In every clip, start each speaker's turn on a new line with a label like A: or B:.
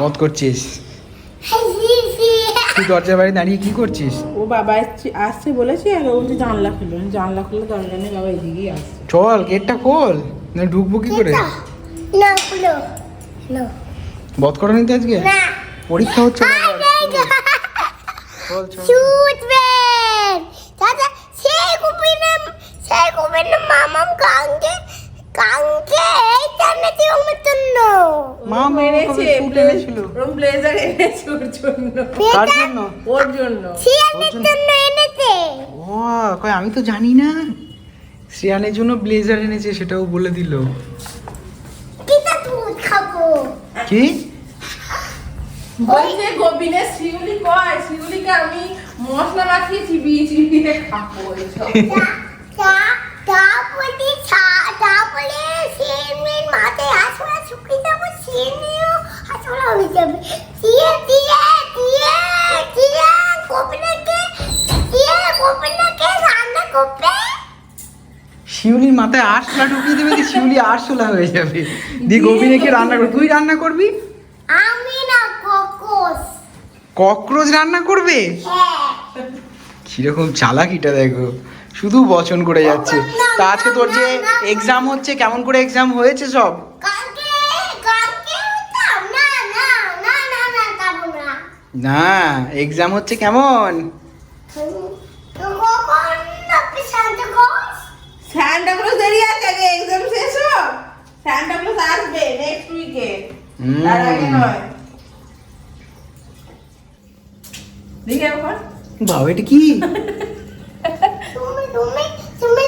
A: বধ করছিস? তুই দরজার বাইরে দাঁড়িয়ে কি করছিস?
B: ও বাবা আসছে বলেছে আর ও বলছে জানলা খুলবে, জানলা খুললে দরজা নেই, বাবা এদিকেই আসছে।
A: চল গেটটা খোল, না ঢুকবো কি করে?
C: না খুলো না।
A: বধ করা নিতে আজকে
C: না
A: পরীক্ষা হচ্ছে না আবার। চল চল।
C: শুটবেন দাদা, সেই কুপিনে মামাম কাঙ্গে এই টানে দিয়ে মতন
A: মা
B: মেরেছে,
A: শুট এনেছিল।
B: ওরম ব্লেজার এনেছে ওর জন্য।
A: কার জন্য?
B: ওর জন্য।
C: সিয়ানের জন্য এনেছে।
A: ও কই আমি তো জানি না। শ্রেয়ানের জন্য ব্লেজার এনেছে, সেটাও বলে দিল।
C: কিটা দুধ খাবো।
A: কি?
B: বলছে গোবিনের শিউলি কয়, শিউলিকে আমি মশলা মাখিয়ে চিবিয়ে খাবো এইসব।
C: তারপরে সিয়ানের মাথায় আসলে শুকিয়ে যাবো, সিয়ানিও আসলে হয়ে যাবে। গোপিনাকে রান্না করবে।
A: শিউলির মাথায় আরশোলা ঢুকিয়ে দেবে, দিয়ে শিউলি আরশোলা হয়ে যাবে। দিয়ে গোবিনাকে রান্না করবি। তুই রান্না করবি?
C: আমি না ককস।
A: ককরোচ রান্না করবে?
C: হ্যাঁ।
A: কিরকম চালাকিটা দেখো, শুধু বচন করে যাচ্ছে। তা আজকে তোর যে এক্সাম হচ্ছে, কেমন করে এক্সাম হয়েছে সব?
C: কালকে উঠাও। না খাবো না।
A: না এক্সাম হচ্ছে কেমন?
C: তো কখন আপনি শান্তি কোস?
B: সান্টা ক্লজ দেরি আছে, আগে এক্সাম শেষ হোক। সান্টা ক্লজ আসবে নেক্সট উইকে, তার আগে নয়। দেখে এখন
A: বাবা এটা কি?
C: তুমি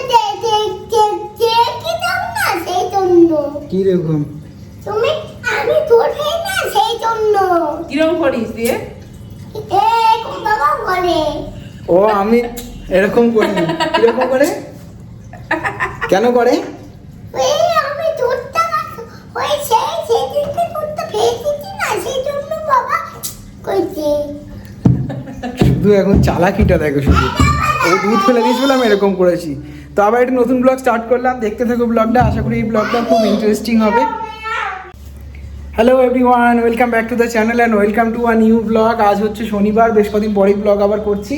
C: কি দাও না সেই জন্য।
A: কি রকম?
C: আমি তোর না সেই জন্য।
B: কিরম করিস দিয়ে?
C: এরকম বাবা করে।
A: ও আমি এরকম করি। কিরকম করে? কেন করে?
C: আমি দুধটা ওই সেদিনকে দুধটা ফেলেছি না, সেই জন্য বাবা কইছে।
A: শুধু এখন চালাকিটা দেখো শুধু। ও দুধ ফেলে দিয়েছিল, আমি এরকম করেছি। তো আবার একটা নতুন ব্লগ স্টার্ট করলাম, দেখতে থাকো ব্লগটা। আশা করি এই ব্লগটা খুব ইন্টারেস্টিং হবে। Hello everyone, welcome back to the channel and welcome to a new blog. আজ হচ্ছে শনিবার, বেশ কদিন পরেই ব্লগ আবার করছি।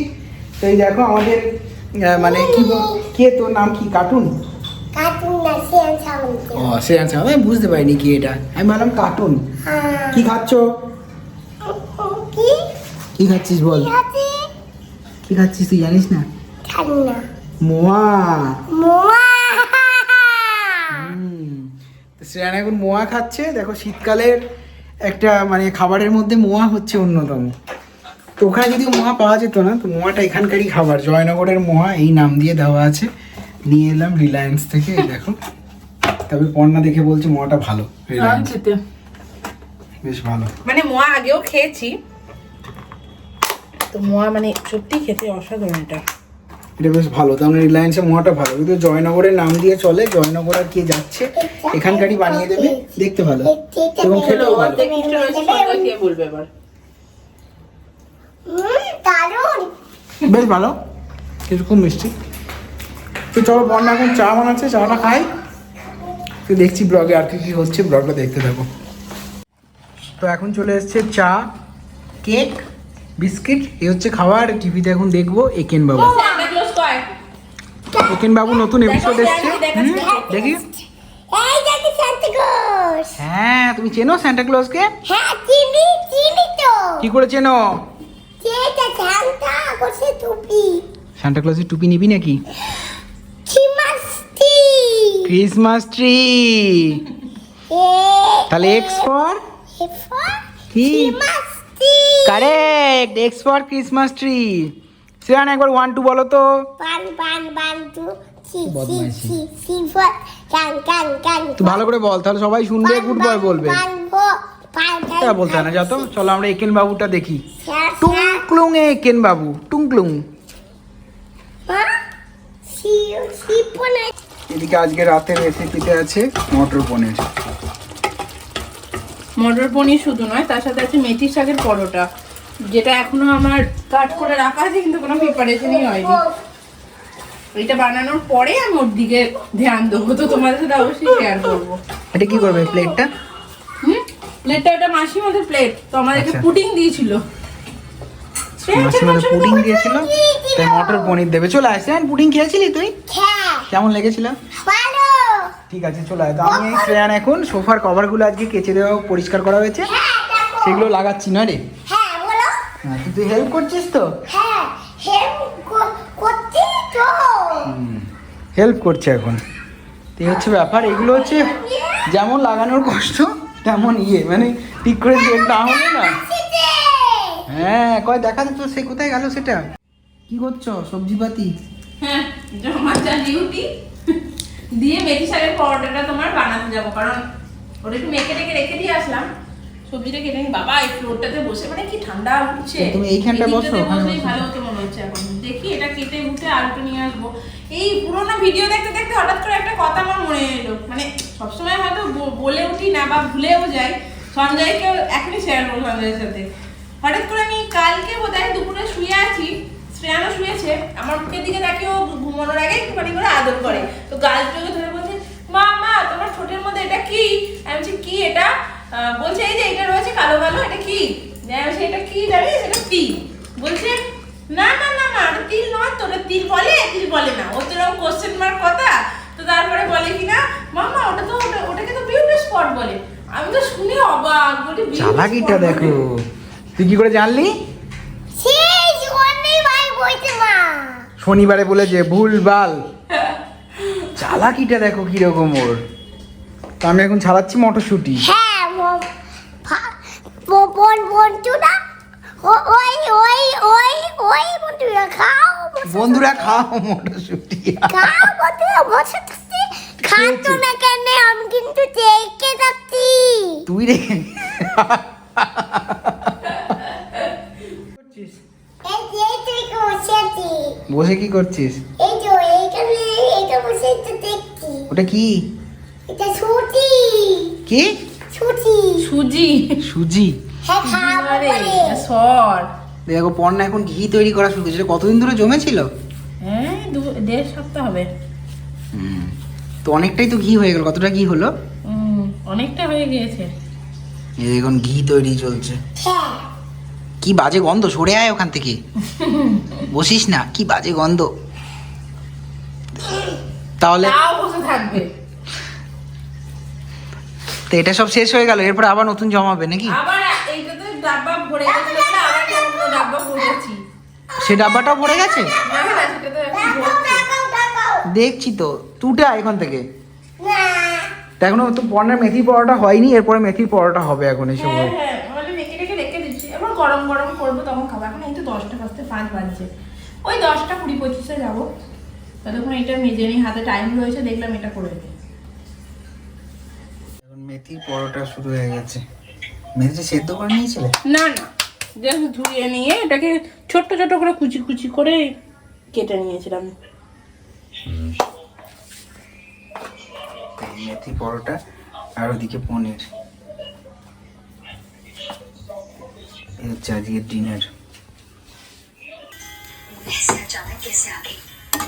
A: তো এই দেখো আমাদের মানে কি কে, তোর নাম কি? কার্টুন?
C: কার্টুন না, সিয়ান সামন্ত।
A: ও সে আচ্ছা, আমি বুঝতে পারিনি কি এটা, আমি ভাবলাম কার্টুন। কি খাচ্ছ?
C: কি
A: কি খাচ্ছিস বল?
C: আছে?
A: কি খাচ্ছিস তুই জানিস না?
C: জানি না।
A: মোয়া।
C: মোয়া।
A: তো শ্রেয়ান এখন মোয়া খাচ্ছে। দেখো শীতকালের একটা মানে খাবারের মধ্যে মোয়া হচ্ছে অন্যতম। তো ওখানে যদি মোয়া পাওয়া যেত না, তো মোয়াটা এখানকারই খাবার, জয়নগরের মোয়া এই নাম দিয়ে দেওয়া আছে। নিয়ে এলাম রিলায়েন্স থেকে, এই দেখো। তবে পর্ণা দেখে বলছে মোয়াটা ভালো, রিলায়েন্স বেশ ভালো।
B: মানে মোয়া আগেও খেয়েছি, তো মোয়া মানে সত্যি খেতে অসাধারণ।
A: এটা বেশ ভালো, তার মানে রিলায়েন্সের মোয়াটা ভালো। কিন্তু জয়নগরের নাম দিয়ে চলে, জয়নগর আর কে যাচ্ছে, এখানকারই বানিয়ে দেবে, দেখতে ভালো এবং খেতেও ভালো।
B: বলবে এবার
C: দারুণ।
A: বেশ ভালো, এরকম মিষ্টি। তো চলো, বন্যা এখন চা বানাচ্ছে, চাটা খাই। তো দেখছি ব্লগে আর কি কি হচ্ছে, ব্লগটা দেখতে থাকো। তো এখন চলে এসছে চা, কেক, বিস্কিট, এই হচ্ছে খাবার। টিভিতে এখন দেখবো একেন বাবু। একেন বাবু নতুন এপিসোড এসছে, দেখি।
C: এই দেখি সান্তা ক্লজ।
A: হ্যাঁ তুমি চেনো সান্টা ক্লজকে?
C: হ্যাঁ চিনি তো।
A: কি করে চেনো?
C: যেটা সান্তা করছে টুপি।
A: সান্টা ক্লজের টুপি নিবি নাকি? Christmas tree. তাহলে এক্স ফর কি? Correct, x for Christmas tree. Shreyan একবার 1 2 বলো তো।
C: 1 2
A: বদমাইশি।
C: কান
A: তুই ভালো করে বল, তাহলে সবাই শুনবে, গুড বয় বলবে। এটা বলতে হয় না, যত। চলো আমরা একেন বাবুটা দেখি। টুংক্লুং একেন বাবু, টুংক্লুং। এদিকে আজকে রাতের রেসিপিতে আছে মটর পনির।
B: মটর পনির শুধু নয়, তার সাথে আছে মেথি শাকের পরোটা, যেটা এখনো আমার কাট করে রাখা আছে, কিন্তু কোনো প্রিপারেশনই হয়নি। এটা বানানোর পরে আমি ওর দিকে ধ্যান দেবো, তো তোমাদের সাথে অবশ্যই শেয়ার করবো।
A: এটা কি করবে প্লেটটা?
B: প্লেটটা ওটা মাসিমাদের প্লেট, তো আমাদেরকে
A: আচ্ছা।
B: পুডিং দিয়েছিল।
A: মাসিমাদের পুডিং দিয়েছিল, তাই মটর পনির দেবে। চলে আসে, পুডিং খেয়েছিলি তুই?
C: হ্যাঁ
A: কেমন লেগেছিল?
C: ভালো
A: ঠিক আছে চলে আয়। তো আমি এই শ্রেয়ান এখন সোফার কভারগুলো আজকে কেচে দেওয়া পরিষ্কার করা হয়েছে,
C: হ্যাঁ দেখো
A: সেগুলো লাগাচ্ছি না রে।
C: হ্যাঁ বলো
A: হ্যাঁ, তুই হেল্প করছিস তো?
C: হ্যাঁ করছি তো
A: হেল্প করছে এখন। তো এই হচ্ছে ব্যাপার। এগুলো হচ্ছে যেমন লাগানোর কষ্ট তেমন মানে ঠিক করে বের না হলে না।
C: আসিছে
A: হ্যাঁ কয় দেখা তো, সে কোথায় গেল সেটা? কি করছো সবজিপাতি?
B: হ্যাঁ, এটা আমার যা ডিউটি। দিয়ে মেথি শাকের পরোটাটা তোমার বানাতে যাবো, কারণ ওটা একটু মেখে টেকে রেখে দিয়ে আসলাম। সবজিটা কেটে নি। বাবা এই ফ্লোরটাতে বসে মানে কি ঠান্ডা উঠছে।
A: তুমি এইখানটা বসো,
B: এদিকটাতে
A: ওখানে
B: বসলেই
A: বসো।
B: ভালো হতো মনে হচ্ছে এখন। দেখি এটা কেটে উঠে আর একটু নিয়ে আসবো। এই পুরোনো ভিডিও দেখতে দেখতে হঠাৎ করে একটা কথা আমার মনে এলো, মানে সবসময় হয়তো বলে উঠি না বা ভুলেও যাই। সঞ্জয়কে এখনই শেয়ার করবো সঞ্জয়ের সাথে। হঠাৎ করে আমি কালকে বোধহয় দুপুরে শুয়ে আছি, শ্রেয়ানও শুয়েছে, আমার মুখের দিকে তাকে ও ঘুমানোর আগে একটুখানি করে আদর করে। তো গালটাকে ধরে বলছে, মা মা তোমার ঠোঁটের মধ্যে এটা কি? আমি বলছি কি এটা? বলছে এই যে এটা রয়েছে কালো কালো, এটা কি? আমি বলছি এটা কি জানিস? এটা তিল। বলছে না না না না এটা তিল নয় তো, ওটা তিল বলে তিল বলে না। ও তো এরকম কোশ্চেন মার্ক কথা। তো তারপরে বলে কি না মামা ওটা তো ওটাকে তো বিউটি স্পট বলে। আমি তো শুনে অবাক, বলি beauty
A: চালাকিটা
B: spot
A: দেখো।
B: বলে।
A: তুই কি করে জানলি?
C: সেই জীবনে ভাই বইতে মা
A: শনিবারে বলেছে ভুলভাল। চালাকিটা দেখো কিরকম ওর। তো আমি এখন ছাড়াচ্ছি মটরশুঁটি।
C: হ্যাঁ বন্ধুরা ওই ওই ওই ওই বন্ধুরা খাও
A: বন্ধুরা খাও মটরশুঁটি।
C: খাও বন্ধুরা বসে থাকছি খাতো না কেন? আমি কিন্তু দেখে যাচ্ছি
A: তুই রেখে
C: এই যে তুই বসে আছি
A: বসে কি করছিস?
C: এই যে এইখানে এইটা বসে একটু দেখছি।
A: ওটা কি?
C: এটা ছুটি
A: কি?
C: ছুটি
B: সুজি।
A: সুজি?
C: হ্যাঁ খাবো
B: আরে
C: বলে
B: সর।
A: দেখো পর্ণা এখন ঘি তৈরি করা শুরু করেছে। কতদিন ধরে জমেছিল?
B: হ্যাঁ 1.5 সপ্তাহ হবে।
A: তো অনেকটাই তো ঘি হয়ে গেল। কতটা ঘি হলো?
B: অনেকটা হয়ে গিয়েছে।
A: এই এখন ঘি তৈরি চলছে।
C: হ্যাঁ
A: কি বাজে গন্ধ, সরে আয় ওখান থেকে। বসিস না, কি বাজে গন্ধ। তাহলে
B: তাও বসে থাকবে।
A: তো এটা সব শেষ হয়ে গেল, এরপর আবার নতুন জমাবে নাকি?
B: আবার এইটাতে ডাব্বা ভরে গেছে বলে আবার অন্য ডাব্বা ভরেছি।
A: সে ডাব্বাটাও ভরে গেছে?
B: না না সেটাতে এখন ভরছে।
C: দেখাও
A: দেখছি তো, তুটা এখান থেকে।
C: না
A: তা এখনো তো পর্ণার মেথি পরোটা হয়নি, এরপরে মেথির পরোটা হবে এখন এই
B: হ্যাঁ
A: সময়।
B: হ্যাঁ মানে মেখে রেখে রেখে দিচ্ছি। এবার গরম গরম করবো তখন খাবো। এখন এই তো 10টা বাজতে 5 বাজছে। ওই 10টা 20-25-এ যাবো। ততক্ষণ এটা নিজে নিয়ে হাতে টাইম রয়েছে, দেখলাম এটা করে নিই।
A: এখন মেথির পরোটা শুরু হয়ে গেছে। মেথিটা সেদ্ধ করে নিয়েছিলে?
B: না না জাস্ট ধুয়ে নিয়ে এটাকে ছোট্ট ছোট করে কুচি কুচি করে কেটে নিয়েছিলাম।
A: এই মেথি পরোটা আর ওদিকে পনির। এই হচ্ছে আজকের ডিনার।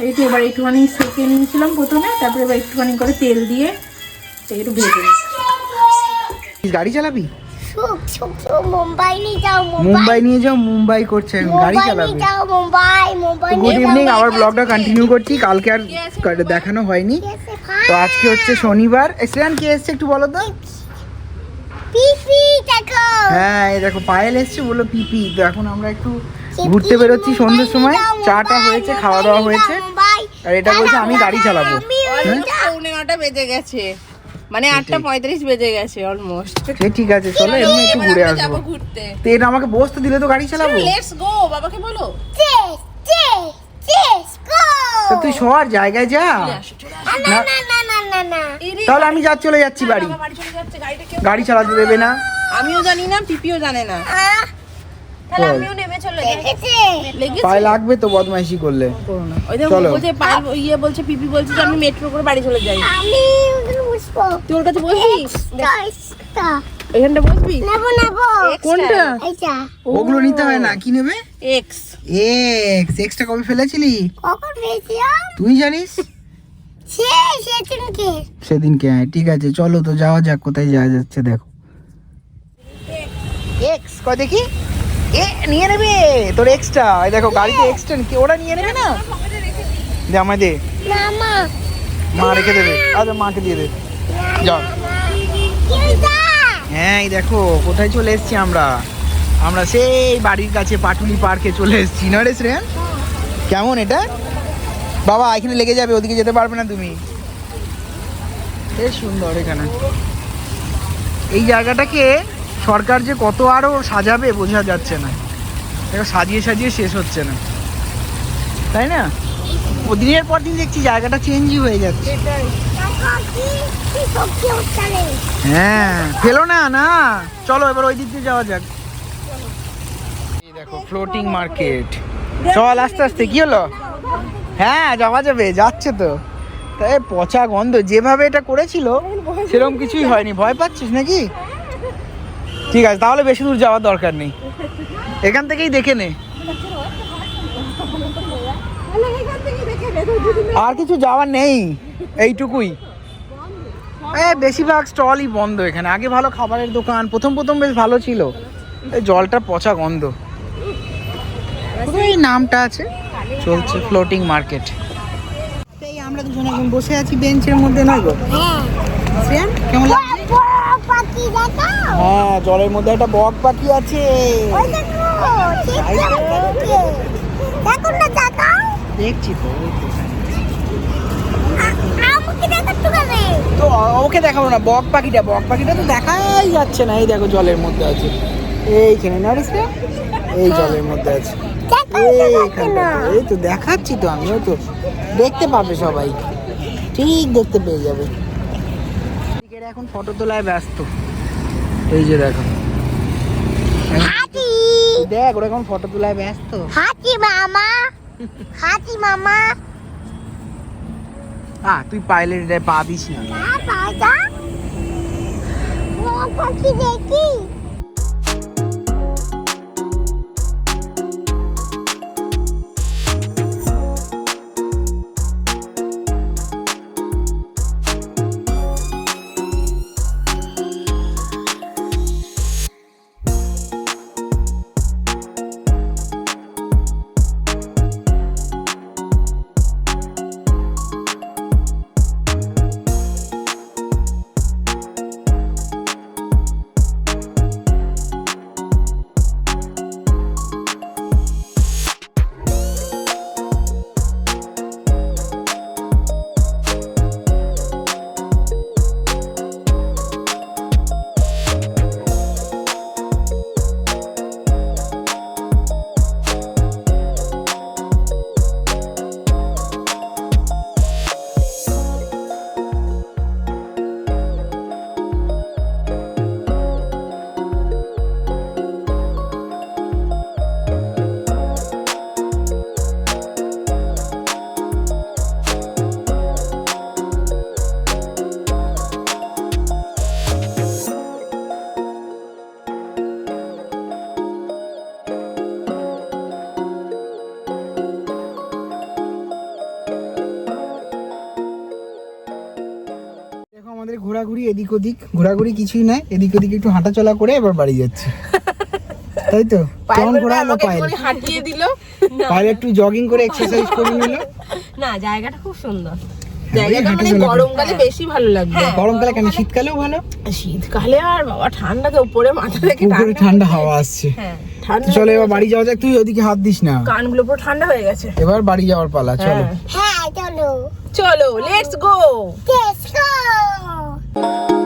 B: এই তো এবার একটুখানি সেঁকে নিয়েছিলাম প্রথমে, তারপরে এবার একটুখানি করে তেল দিয়ে একটু ভেজে নিচ্ছি।
A: গাড়ি চালাবি?
C: সুখ সুখ সুখ মুম্বাই নিয়ে যাও
A: মুম্বাই নিয়ে যাও। মুম্বাই করছে এখন, গাড়ি
C: মুম্বাই
A: চালাবে।
C: নিয়ে যাও মুম্বাই মুম্বাই
A: গুড ইভিনিং, আবার ব্লগটা কন্টিনিউ করছি। কালকে আর দেখানো হয়নি, তো আজকে হচ্ছে শনিবার। শ্রেয়ান কে এসছে একটু বলো তো?
C: পিপি দেখো
A: হ্যাঁ এই দেখো পায়েল এসছে, বললো পিপি। তো এখন আমরা একটু ঘুরতে বেরোচ্ছি সন্ধ্যের সময়। চাটা হয়েছে, খাওয়া দাওয়া হয়েছে, আর এটা বলছে আমি গাড়ি চালাবো। হ্যাঁ?
B: 9:45 বেজে গেছে, মানে 8:35 বেজে গেছে অলমোস্ট।
A: সে ঠিক আছে, চলো এমনি একটু ঘুরে আসবো।
B: যাবো ঘুরতে।
A: তো এটা আমাকে বসতে দিলে তো গাড়ি চালাবো।
B: লেটস গো, বাবাকে বলো।
C: চেস চেস চেস গো
A: তা তুই সর জায়গায় যা।
B: চলে আসো, চলে আসো।
C: না না না না না না
B: এরে,
A: তাহলে আমি চলে যাচ্ছি বাড়ি।
B: বাবা বাড়ি চলে যাচ্ছে, গাড়িটা কেউ
A: গাড়ি চালাতে দেবে না।
B: আমিও জানি না, পিপিও জানে না।
C: আহ,
B: তাহলে
A: চল।
B: আমিও নেমে চলে যাই।
C: দেখেছে
B: লেগেছে?
A: পায়ে লাগবে তো বদমাইশি করলে।
B: করো না। ওই দেখো
A: চলো।
B: বলছে পায়েল ইয়ে বলছে, পিপি বলছে যে আমি মেট্রো করে বাড়ি চলে যাই।
C: আমি ওখানে বসবো
B: তুই ওর কাছে বসবি?
C: এক্সট্রা
B: এখানটা বসবি?
C: নেবো নেবো
B: কোনটা?
C: এইটা
A: ওগুলো নিতে হয় না, কি নেবে?
B: এক্স।
A: এক্সটা কবে ফেলেছিলি
C: কখন পেয়েছিলাম
A: তুই জানিস?
C: সেদিনকে
A: সেদিনকে। হ্যাঁ ঠিক আছে, চলো তো যাওয়া যাক। কোথায় যাওয়া যাচ্ছে দেখো। এক্স কয় দেখি, এ নিয়ে নেবে তোর এক্সটা। এই দেখো গাড়িতে এক্সটা কি ওরা নিয়ে নেবে না? দে আমায় দে,
C: মামা
A: মা রেখে দেবে। আচ্ছা মাকে দিয়ে দে, যাও। হ্যাঁ এই দেখো কোথায় চলে এসেছি আমরা। আমরা সেই বাড়ির কাছে পাটুলি পার্কে চলে এসেছি না রে শ্রেয়ান? কেমন এটা বাবা? এখানে লেগে যাবে, ওদিকে যেতে পারবে না তুমি। বেশ সুন্দর এখানে। এই জায়গাটাকে সরকার যে কত আরো সাজাবে বোঝা যাচ্ছে না, দেখো সাজিয়ে সাজিয়ে শেষ হচ্ছে না, তাই না? ও দিনের পর দিন দেখছি জায়গাটা চেঞ্জই হয়ে যাচ্ছে। হ্যাঁ ফেলো না, না চলো এবার ওই দিক দিয়ে যাওয়া যাক। এই দেখো ফ্লোটিং মার্কেট। চল আস্তে আস্তে। কি হলো? হ্যাঁ যাওয়া যাবে, যাচ্ছে তো। তাই পচা গন্ধ, যেভাবে এটা করেছিল সেরকম কিছুই হয়নি। ভয় পাচ্ছিস নাকি? ঠিক আছে তাহলে বেশি দূর যাওয়ার দরকার নেই, এখান থেকেই দেখে নে। আর কিছু যাওয়ার নেই, এইটুকুই। বেশিরভাগ স্টলই বন্ধ এখানে। আগে ভালো খাবারের দোকান, প্রথম প্রথম বেশ ভালো ছিল। এই জলটা পচা গন্ধ, এই নামটা আছে। চলছে ফ্লোটিং মার্কেট। এই আমরা দুজন এখন বসে আছি বেঞ্চের মধ্যে, নয় গো? শ্রেয়ান কেমন লাগছে? হ্যাঁ জলের মধ্যে একটা বক পাখি আছে। দেখছি তো, তো ওকে দেখাবো না, বক পাখিটা। বক পাখিটা তো দেখাই যাচ্ছে না। এই দেখো জলের মধ্যে আছে, এইখানে না রে শ্রেয়ান? এই জলের মধ্যে আছে, এই তো দেখাচ্ছি তো আমিও তো। দেখতে পাবে সবাই, ঠিক দেখতে পেয়ে যাবে। এখন ফটো তোলায় ব্যস্ত। এই যে দেখো, দেখ ওরা এখন ফটো তোলায় ব্যস্ত।
C: হাতি মামা, হাতি মামা।
A: তুই পাইলেট পা দিস না।
C: দেখি
A: আমাদের ঘোরাঘুরি এদিক ওদিক, ঘোরাঘুরি কিছুই নাই, এদিক ওদিক একটু হাঁটাচলা করে এবার বাড়ি যাচ্ছি, তাই তো? কেমন ঘোরা হলো?
B: হাঁটিয়ে দিল,
A: পায়েল একটু জগিং করে এক্সারসাইজ করে নিল।
B: না জায়গাটা খুব সুন্দর, জায়গাটা মানে গরমকালে বেশি ভালো লাগবে।
A: গরমকালে কেন, শীতকালেও ভালো।
B: শীতকালে আর বাবা ঠান্ডাতে উপরে মাথা থেকে
A: ঠান্ডা হাওয়া আসছে।
B: হ্যাঁ
A: চলো এবার বাড়ি যাওয়া যাক। তুই ওদিকে হাত দিস না,
B: কানগুলো পুরো ঠান্ডা হয়ে গেছে।
A: এবার বাড়ি যাওয়ার পালা। চলো
C: হ্যাঁ চলো
B: চলো, লেটস গো।
C: Let's go!